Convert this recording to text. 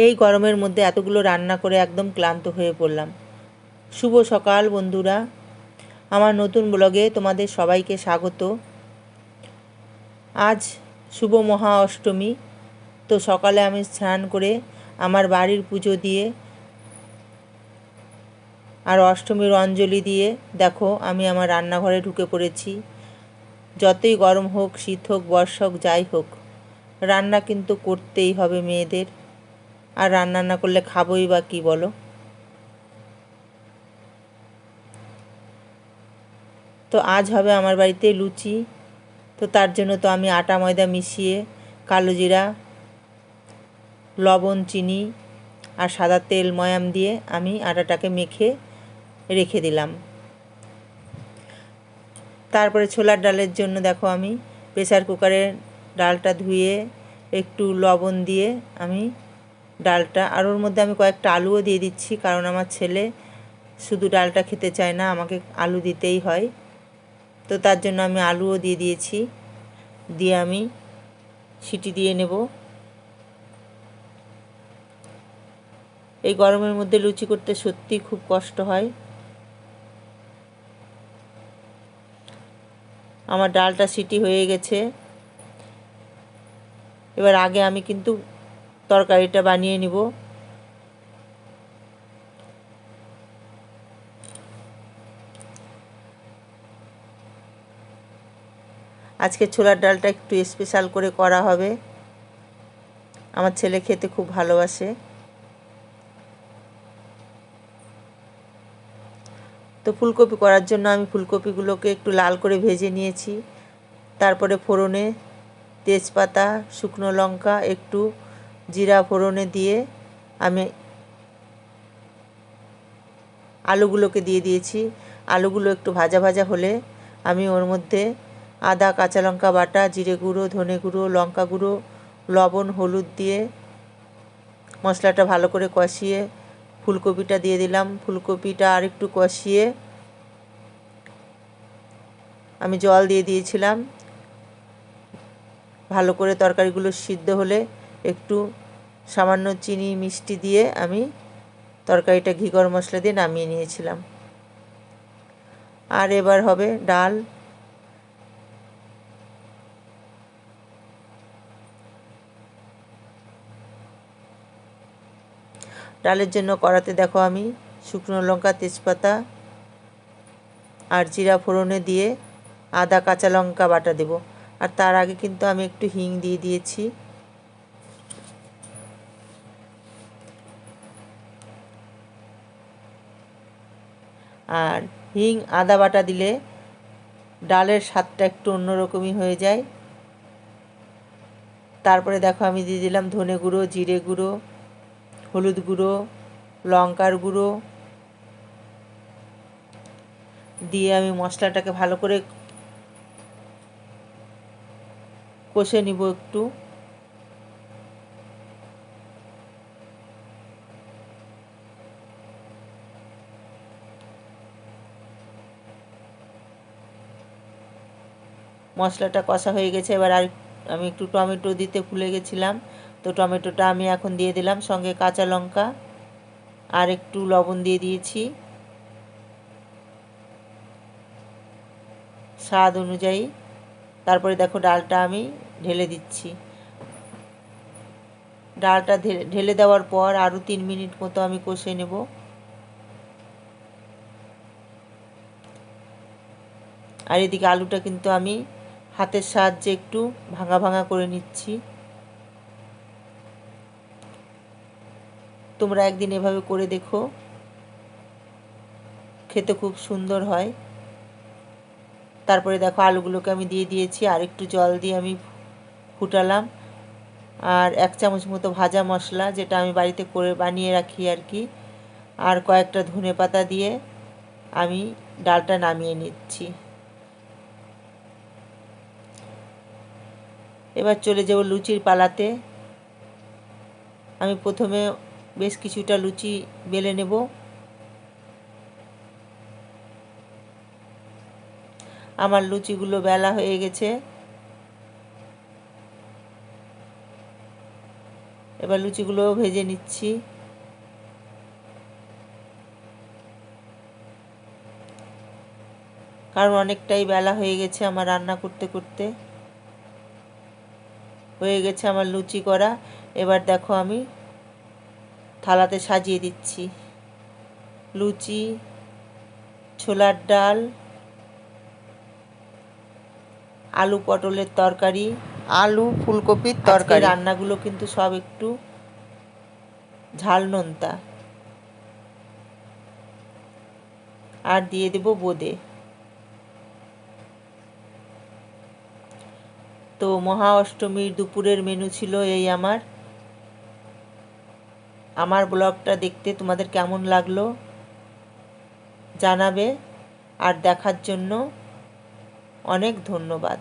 এই গরমের মধ্যে এতগুলো রান্না করে একদম ক্লান্ত হয়ে পড়লাম। শুভ সকাল বন্ধুরা, আমার নতুন ব্লগে তোমাদের সবাইকে স্বাগত। আজ শুভ মহা অষ্টমী। তো সকালে আমি স্নান করে আমার বাড়ির পুজো দিয়ে আর অষ্টমীর অঞ্জলি দিয়ে দেখো আমি আমার রান্নাঘরে ঢুকে পড়েছি। যতই গরম হোক, শীত হোক, বর্ষা হোক, যাই হোক, রান্না কিন্তু করতেই হবে মেয়েদের। আর রান্না না করলে খাবোই বা কী বলো? তো আজ হবে আমার বাড়িতে লুচি। তো তার জন্য তো আমি আটা ময়দা মিশিয়ে কালো জিরা, লবণ, চিনি আর সাদা তেল ময়াম দিয়ে আমি আটাটাকে মেখে রেখে দিলাম। তারপরে ছোলার ডালের জন্য দেখো আমি প্রেসার কুকারে ডালটা ধুয়ে একটু লবণ দিয়ে আমি ডালটা, আর ওর মধ্যে আমি কয়েকটা আলুও দিয়ে দিচ্ছি, কারণ আমার ছেলে শুধু ডালটা খেতে চায় না, আমাকে আলু দিতেই হয়। তো তার জন্য আমি আলুও দিয়ে দিয়েছি, দিয়ে আমি সিটি দিয়ে নেব। এই গরমের মধ্যে লুচি করতে সত্যিই খুব কষ্ট হয়। আমার ডালটা সিটি হয়ে গেছে। এবার আগে আমি কিন্তু তরকারিটা বানিয়ে নিব। আজকে ছোলার ডালটা একটু স্পেশাল করে করা হবে, আমার ছেলে খেতে খুব ভালোবাসে। তো ফুলকপি করার জন্য আমি ফুলকপিগুলোকে একটু লাল করে ভেজে নিয়েছি। তারপরে ফোড়নে তেজপাতা, শুকনো লঙ্কা, একটু জিরা ফোড়নে দিয়ে আমি আলুগুলোকে দিয়ে দিয়েছি। আলুগুলো একটু ভাজা ভাজা হলে আমি ওর মধ্যে আদা, কাঁচা লঙ্কা বাটা, জিরে গুঁড়ো, ধনে গুঁড়ো, লঙ্কা গুঁড়ো, লবণ, হলুদ দিয়ে মশলাটা ভালো করে কষিয়ে ফুলকপিটা দিয়ে দিলাম। ফুলকপিটা আর একটু কষিয়ে আমি জল দিয়ে দিয়েছিলাম। ভালো করে তরকারিগুলো সিদ্ধ হলে একটু সামান্য চিনি মিষ্টি দিয়ে আমি তরকারিটা ঘি গরম মশলা দিয়ে নামিয়ে নিয়েছিলাম। আর এবার হবে ডাল। ডালের জন্য কড়াতে দেখো আমি শুকনো লঙ্কা, তেজপাতা আর জিরা ফোড়নে দিয়ে আদা, কাঁচা লঙ্কা বাটা দেব। আর তার আগে কিন্তু আমি একটু হিং দিয়ে দিয়েছি। আর হিং, আদা বাটা দিলে ডালের স্বাদটা একটু অন্যরকমই হয়ে যায়। তারপরে দেখো আমি দিয়ে দিলাম ধনে গুঁড়ো, জিরে গুঁড়ো, হলুদ গুঁড়ো, লঙ্কার গুঁড়ো দিয়ে আমি মশলাটাকে ভালো করে কষে নিব একটু। মশলাটা কষা হয়ে গেছে। এবার আর আমি একটু টমেটো দিতে ভুলে গেছিলাম, তো টমেটোটা আমি এখন দিয়ে দিলাম, সঙ্গে কাঁচা লঙ্কা আর একটু লবণ দিয়ে দিয়েছি স্বাদ অনুযায়ী। তারপরে দেখো ডালটা আমি ঢেলে দিচ্ছি। ডালটা ঢেলে দেওয়ার পর আরও 3 মিনিট মতো আমি কষে নেব। আর এদিকে আলুটা কিন্তু আমি হাতের সাহায্যে একটু ভাঙা ভাঙা করে নিচ্ছি। তোমরা একদিন এভাবে করে দেখো, খেতে খুব সুন্দর হয়। তারপরে দেখো আলুগুলোকে আমি দিয়ে দিয়েছি, আর একটু জল দিয়ে আমি ফুটালাম। আর 1 চামচ মতো ভাজা মশলা, যেটা আমি বাড়িতে করে বানিয়ে রাখি আর কি, আর কয়েকটা ধনেপাতা দিয়ে আমি ডালটা নামিয়ে নিচ্ছি। এবার চলে যাব লুচির পালাতে। আমি প্রথমে বেশ কিছুটা লুচি বেলে নেব। আমার লুচিগুলো বেলা হয়ে গেছে। এবার লুচিগুলোও ভেজে নিচ্ছি। কারণ অনেকটাই বেলা হয়ে গেছে আমার রান্না করতে করতে। হয়ে গেছে আমার লুচি করা। এবার দেখো আমি থালাতে সাজিয়ে দিচ্ছি। লুচি, ছোলার ডাল, আলু পটলের তরকারি, আলু ফুলকপির তরকারি। রান্নাগুলো কিন্তু সব একটু ঝাল নোনতা। আর দিয়ে দেব বোঁদে। তো মহা অষ্টমীর দুপুরের মেনু ছিল এই আমার ব্লগটা দেখতে তোমাদের কেমন লাগলো জানাবে। আর দেখার জন্য অনেক ধন্যবাদ।